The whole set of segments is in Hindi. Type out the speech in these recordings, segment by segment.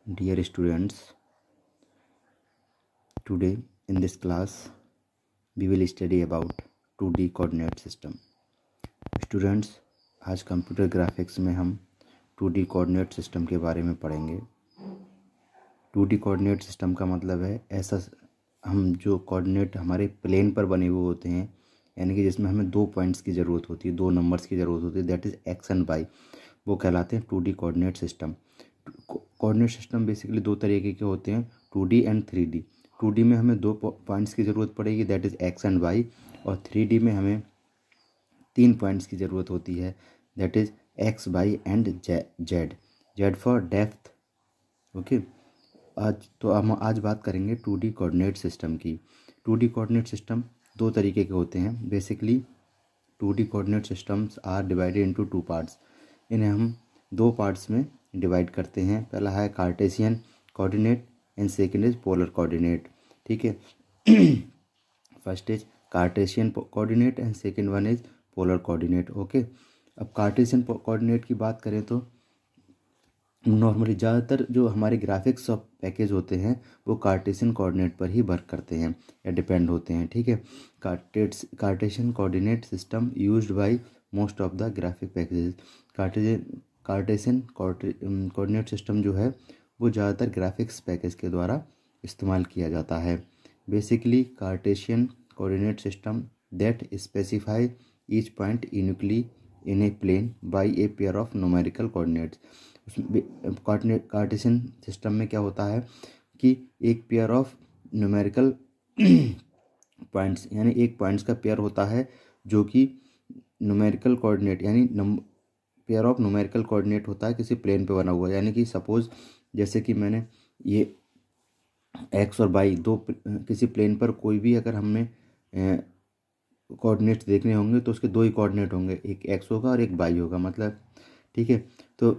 Dear students, today in this class we will study about 2D coordinate system. Students, आज कंप्यूटर ग्राफिक्स में हम 2D कोऑर्डिनेट सिस्टम के बारे में पढ़ेंगे। 2D कोऑर्डिनेट सिस्टम का मतलब है ऐसा हम जो कोऑर्डिनेट हमारे प्लेन पर बने हुए होते हैं, यानी कि जिसमें हमें दो पॉइंट्स की ज़रूरत होती है, दो नंबर्स की ज़रूरत होती है, that is x and y, वो कहलाते हैं 2D coordinate system. Coordinate system basically दो तरीके के होते हैं, 2D एंड 3D। 2D में हमें दो पॉइंट्स की ज़रूरत पड़ेगी, that is x and y, और 3D में हमें तीन पॉइंट्स की ज़रूरत होती है, that is x y and z, z for depth. Okay, हम आज बात करेंगे 2D कोऑर्डिनेट सिस्टम की। 2D कोऑर्डिनेट सिस्टम दो तरीके के होते हैं। Basically 2D coordinate systems are divided into two parts. इन्हें हम दो पार्ट्स में डिवाइड करते हैं। पहला है Cartesian coordinate and second is polar coordinate. ठीक है, first is Cartesian coordinate and second one is polar coordinate. Okay, अब कार्टेशियन कोऑर्डिनेट की बात करें तो नॉर्मली ज़्यादातर जो हमारे ग्राफिक्स ऑफ पैकेज होते हैं वो कार्टेशियन कोऑर्डिनेट पर ही वर्क करते हैं या डिपेंड होते हैं। ठीक है, Cartesian coordinate system used by most of the graphic packages. Cartesian coordinate system जो है वो ज़्यादातर ग्राफिक्स पैकेज के द्वारा इस्तेमाल किया जाता है। Basically Cartesian coordinate system that specify each point uniquely in a plane by a pair of numerical coordinates. उसमें कार्टेशियन सिस्टम में क्या होता है कि एक पेयर ऑफ न्यूमेरिकल पॉइंट्स, यानी एक पॉइंट्स का पेयर होता है जो कि न्यूमेरिकल कोऑर्डिनेट यानी पेयर ऑफ न्यूमेरिकल कोऑर्डिनेट होता है किसी प्लेन पे बना हुआ। यानी कि सपोज जैसे कि मैंने ये एक्स और वाई दो किसी प्लेन पर कोई भी अगर हमने कोऑर्डिनेट्स देखने होंगे तो उसके दो ही कोऑर्डिनेट होंगे, एक एक्स होगा और एक वाई होगा, मतलब ठीक है। तो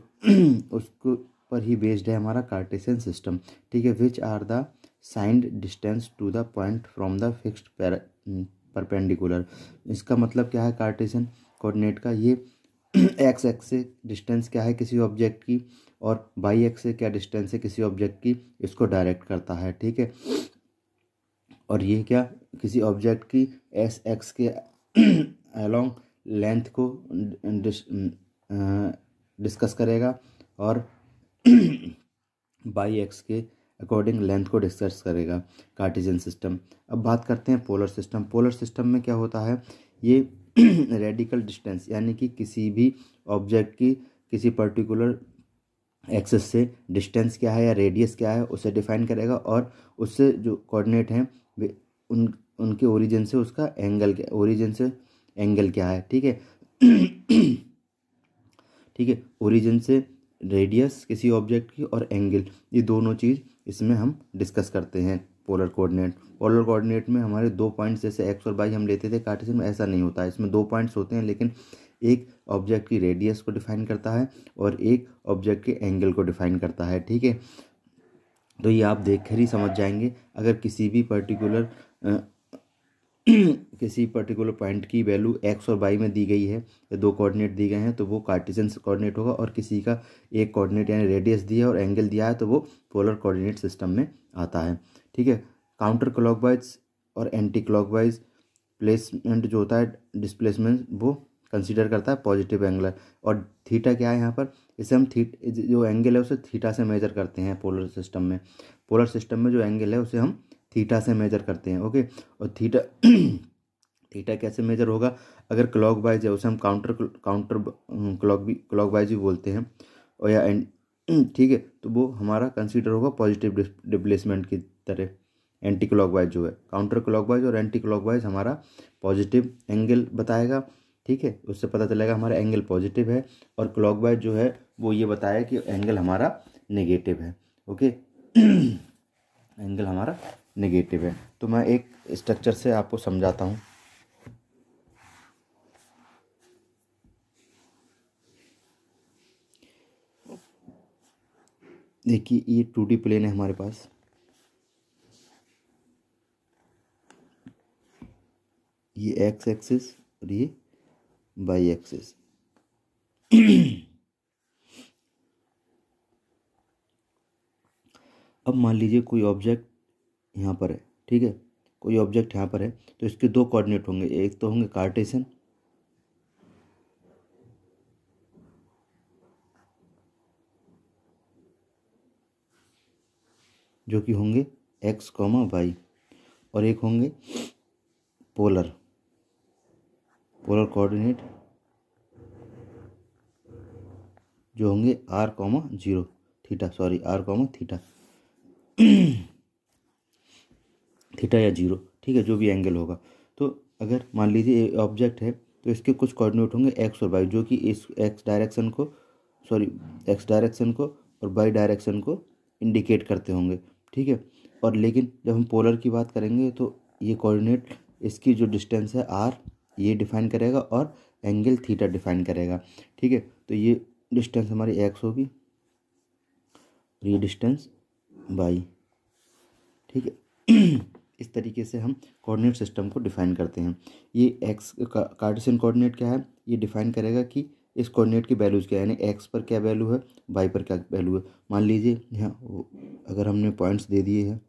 उसको पर ही बेस्ड है हमारा कार्टेशियन सिस्टम। ठीक है, which are the signed distance to the point from the fixed perpendicular. इसका मतलब क्या है कार्टेशियन कोऑर्डिनेट का, ये एक्स एक्स से डिस्टेंस क्या है किसी ऑब्जेक्ट की और वाई एक्स से क्या डिस्टेंस है किसी ऑब्जेक्ट की, इसको डायरेक्ट करता है। ठीक है, और ये क्या किसी ऑब्जेक्ट की एस एक्स के अलोंग लेंथ को डिस्कस करेगा और बाई एक्स के अकॉर्डिंग लेंथ को डिस्कस करेगा कार्टेशियन सिस्टम। अब बात करते हैं पोलर सिस्टम। पोलर सिस्टम में क्या होता है, ये रेडिकल डिस्टेंस यानी कि किसी भी ऑब्जेक्ट की किसी पर्टिकुलर एक्सिस से डिस्टेंस क्या है या रेडियस क्या है उसे डिफाइन करेगा, और उससे जो कोऑर्डिनेट हैं उनके ओरिजिन से उसका एंगल क्या, ओरिजिन से एंगल क्या है। ठीक है, ठीक है, ओरिजिन से रेडियस किसी ऑब्जेक्ट की और एंगल, ये दोनों चीज़ इसमें हम डिस्कस करते हैं पोलर कोऑर्डिनेट। पोलर कोऑर्डिनेट में हमारे दो पॉइंट्स जैसे एक्स और वाई हम लेते थे कार्टेशियन में, ऐसा नहीं होता है। इसमें दो पॉइंट्स होते हैं, लेकिन एक ऑब्जेक्ट की रेडियस को डिफाइन करता है और एक ऑब्जेक्ट के एंगल को डिफाइन करता है। ठीक है, तो ये आप देख कर ही समझ जाएंगे। अगर किसी भी पर्टिकुलर किसी पर्टिकुलर पॉइंट की वैल्यू एक्स और वाई में दी गई है या दो कोऑर्डिनेट दिए गए हैं तो वो कार्टेशियन कोऑर्डिनेट होगा, और किसी का एक कोऑर्डिनेट यानी रेडियस दिया है और एंगल दिया है तो वो पोलर कोऑर्डिनेट सिस्टम में आता है। ठीक है, काउंटर क्लॉकवाइज और एंटी क्लॉकवाइज प्लेसमेंट जो होता है डिस्प्लेसमेंट वो कंसीडर करता है पॉजिटिव एंगलर। और थीटा क्या है यहाँ पर, इसे हम जो एंगल है उसे थीटा से मेजर करते हैं पोलर सिस्टम में। पोलर सिस्टम में जो एंगल है उसे हम थीटा से मेजर करते हैं। ओके, और थीटा थीटा कैसे मेजर होगा, अगर क्लॉकवाइज है उसे हम काउंटर क्लॉकवाइज भी बोलते हैं, और या ठीक है, तो वो हमारा कंसीडर होगा पॉजिटिव डिस्प्लेसमेंट की तरह। एंटी क्लॉकवाइज जो है, काउंटर क्लॉकवाइज और एंटी क्लॉकवाइज हमारा पॉजिटिव एंगल बताएगा। ठीक है, उससे पता चलेगा हमारा एंगल पॉजिटिव है, और क्लॉकवाइज जो है वो ये बताया कि एंगल हमारा नेगेटिव है। ओके, एंगल हमारा नेगेटिव है। तो मैं एक स्ट्रक्चर से आपको समझाता हूँ। देखिए, ये 2D प्लेन है हमारे पास, ये एक्स एक्सिस और ये वाई एक्सिस। अब मान लीजिए कोई ऑब्जेक्ट यहाँ पर है, ठीक है, कोई ऑब्जेक्ट यहाँ पर है, तो इसके दो कोऑर्डिनेट होंगे, एक तो होंगे कार्टेशियन जो कि होंगे x, y, और एक होंगे पोलर कोऑर्डिनेट जो होंगे r, 0 theta, sorry r, theta या 0, ठीक है, जो भी एंगल होगा। तो अगर मान लीजिए ये ऑब्जेक्ट है तो इसके कुछ कोऑर्डिनेट होंगे x और y जो कि इस x डायरेक्शन को और y डायरेक्शन को इंडिकेट करते होंगे, ठीक है। और लेकिन जब हम पोलर की बात करेंगे तो ये कोऑर्डिनेट, इसकी जो डिस्टेंस है r ये डिफाइन करेगा और एंगल थीटा डिफाइन करेगा, ठीक है। तो ये डिस्टेंस हमारी x होगी और ये डिस्टेंस y, ठीक है। इस तरीके से हम कोऑर्डिनेट सिस्टम को डिफाइन करते हैं। ये एक्स कार्टेशियन कोऑर्डिनेट क्या है, ये डिफाइन करेगा कि इस कोऑर्डिनेट की वैल्यूज़ क्या है, यानी एक्स पर क्या वैल्यू है, वाई पर क्या वैल्यू है। मान लीजिए यहाँ अगर हमने पॉइंट्स दे दिए हैं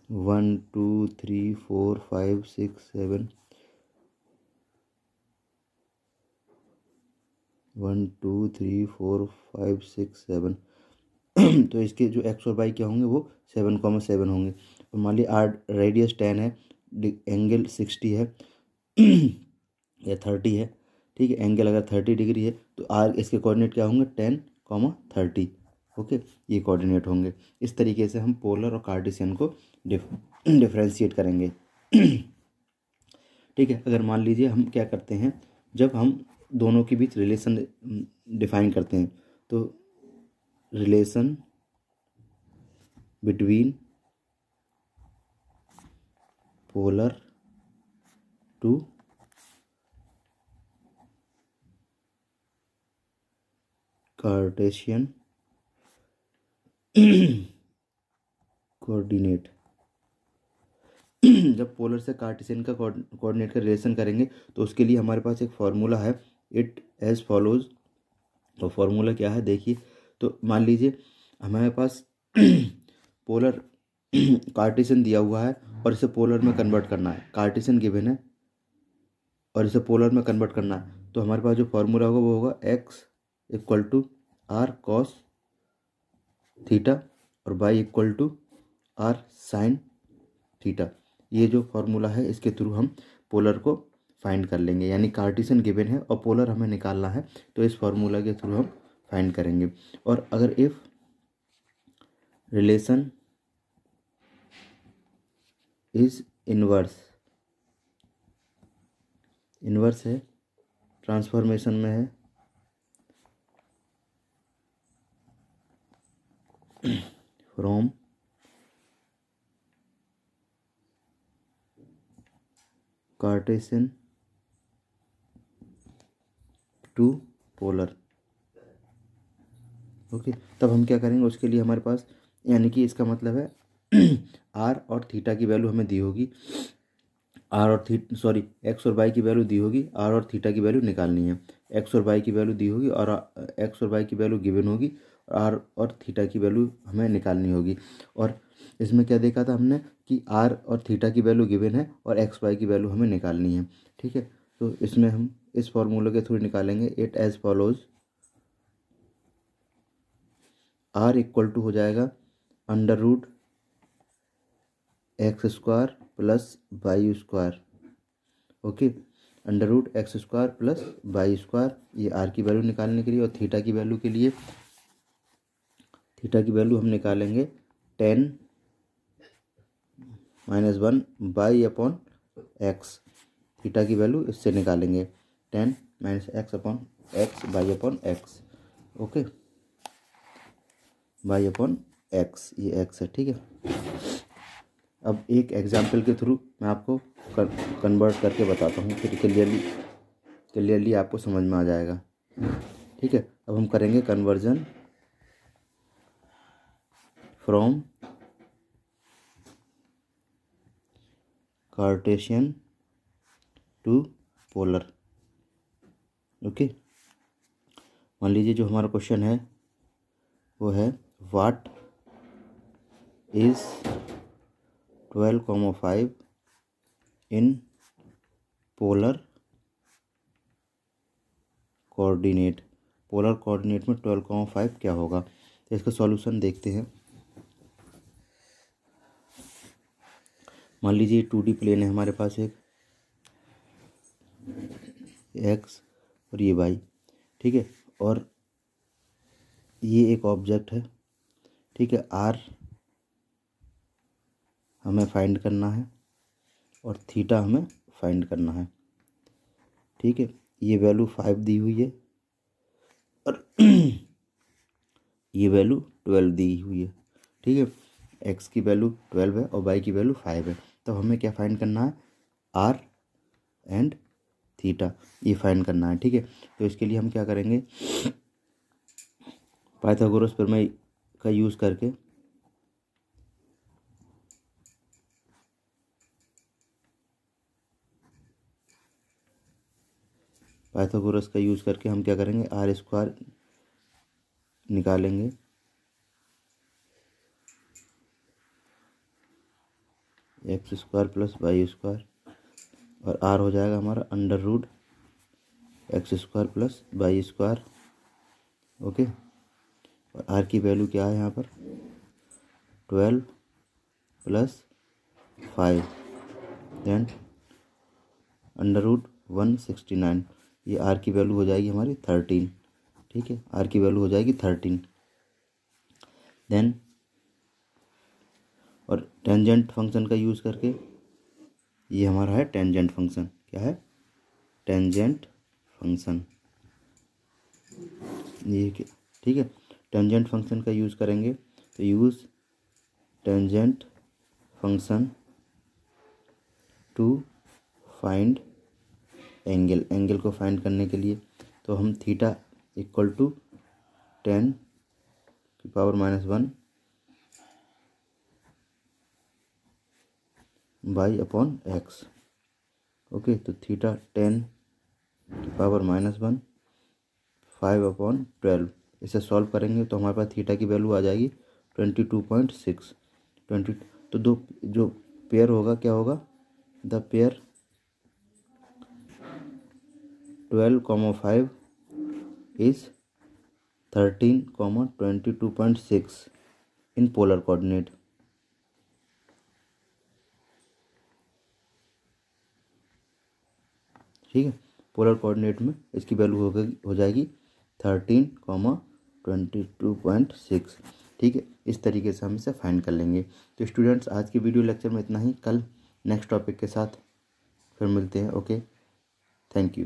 1 2 3 4 5 6 7, 1 2 3 4 5 6 7 तो इसके जो एक्स और वाई क्या होंगे वो 7,7 होंगे। और मान लीजिए आर रेडियस 10 है, एंगल 60 है या 30 है, ठीक है। एंगल अगर 30 डिग्री है तो आर इसके कोऑर्डिनेट क्या होंगे 10, 30, ओके, ये कोऑर्डिनेट होंगे। इस तरीके से हम पोलर और कार्टेशियन को डिफरेंशिएट करेंगे, ठीक है। अगर मान लीजिए हम क्या करते हैं, जब हम दोनों के बीच रिलेशन डिफाइन करते हैं तो relation between polar to Cartesian coordinate जब पोलर से कार्टेशियन का कोऑर्डिनेट का रिलेशन करेंगे तो उसके लिए हमारे पास एक फार्मूला है, इट एज फॉलोज। तो फार्मूला क्या है देखिए, तो मान लीजिए हमारे पास पोलर कार्टेशियन दिया हुआ है और इसे पोलर में कन्वर्ट करना है, कार्टेशियन गिवन है और इसे पोलर में कन्वर्ट करना है। तो हमारे पास जो फार्मूला होगा वो होगा x equal to r cos theta और y equal to r sine theta. ये जो फार्मूला है इसके थ्रू हम पोलर को फाइंड कर लेंगे, यानी कार्टेशियन गिवन है और पोलर हमें निकालना है, तो इस फार्मूला के थ्रू हम फाइंड करेंगे। और अगर इफ रिलेशन इज इनवर्स है, ट्रांसफॉर्मेशन में है, from Cartesian to polar, okay, तब हम क्या करेंगे, उसके लिए हमारे पास, यानी कि इसका मतलब है आर और थीटा की वैल्यू हमें दी होगी, एक्स और वाई की वैल्यू दी होगी, आर और थीटा की वैल्यू निकालनी है। एक्स और वाई की वैल्यू दी होगी और एक्स और वाई की वैल्यू गिवन होगी, आर और थीटा की वैल्यू हमें निकालनी होगी। और इसमें क्या देखा था हमने कि आर और थीटा की वैल्यू गिवन है और एक्स वाई की वैल्यू हमें निकालनी है, ठीक है। तो इसमें हम इस फॉर्मूले के थ्रू निकालेंगे, it as follows, r equal to हो जाएगा under root x square plus y square, okay, under root x square plus y square, ये आर की वैल्यू निकालने के लिए। और थीटा की वैल्यू के लिए, थीटा की वैल्यू हम निकालेंगे 10 - 1 बाई अपॉन एक्स, थीटा की वैल्यू इससे निकालेंगे 10 - x upon x by upon x, okay, by upon x, ये एक्स है, ठीक है। अब एक एग्जाम्पल के थ्रू मैं आपको कन्वर्ट करके बताता हूँ, फिर क्लियरली आपको समझ में आ जाएगा, ठीक है। अब हम करेंगे conversion from Cartesian to polar, okay. मान लीजिए जो हमारा क्वेश्चन है वो है what is 12,5 in polar coordinate. Polar coordinate में 12,5 क्या होगा, तो इसका सॉल्यूशन देखते हैं। मान लीजिए 2D प्लेन है हमारे पास, एक एक्स और ये वाई, ठीक है, और ये एक ऑब्जेक्ट है, ठीक है। आर हमें फाइंड करना है और थीटा हमें फाइंड करना है, ठीक है। ये वैल्यू 5 दी हुई है और ये वैल्यू 12 दी हुई है, ठीक है। एक्स की वैल्यू 12 है और वाई की वैल्यू 5 है। तो हमें क्या फाइंड करना है, आर एंड थीटा, ये फाइंड करना है, ठीक है। तो इसके लिए हम क्या करेंगे, पाइथागोरस प्रमेय का यूज़ करके हम क्या करेंगे, आर स्क्वायर निकालेंगे, x square plus y square, और आर हो जाएगा हमारा under root x square plus y square, okay. और आर की वैल्यू क्या है यहाँ पर, 12 प्लस 5, देन अंडर रूट 169। ये आर की वैल्यू हो जाएगी हमारी 13, ठीक है। आर की वैल्यू हो जाएगी 13। देन और टेंजेंट फंक्शन का यूज़ करके, ये हमारा है टेंजेंट फंक्शन, क्या है, टेंजेंट फंक्शन, ये ठीक है। टेंजेंट फंक्शन का यूज़ करेंगे, तो use tangent function to find angle. Angle को फाइंड करने के लिए तो हम theta equal to 10⁻⁻1 by upon x, okay. तो थीटा 10⁻⁻1 5/12, इसे सॉल्व करेंगे तो हमारे पास थीटा की वैल्यू आ जाएगी 22.6। तो दो जो पेयर होगा क्या होगा, the pair 12,5 is 13,22.6 in polar coordinate, ठीक है। पोलर कोऑर्डिनेट में इसकी वैल्यू हो जाएगी 13,22.6, ठीक है। इस तरीके से हम इसे फाइंड कर लेंगे। तो स्टूडेंट्स, आज की वीडियो लेक्चर में इतना ही। कल नेक्स्ट टॉपिक के साथ फिर मिलते हैं, ओके। Thank you.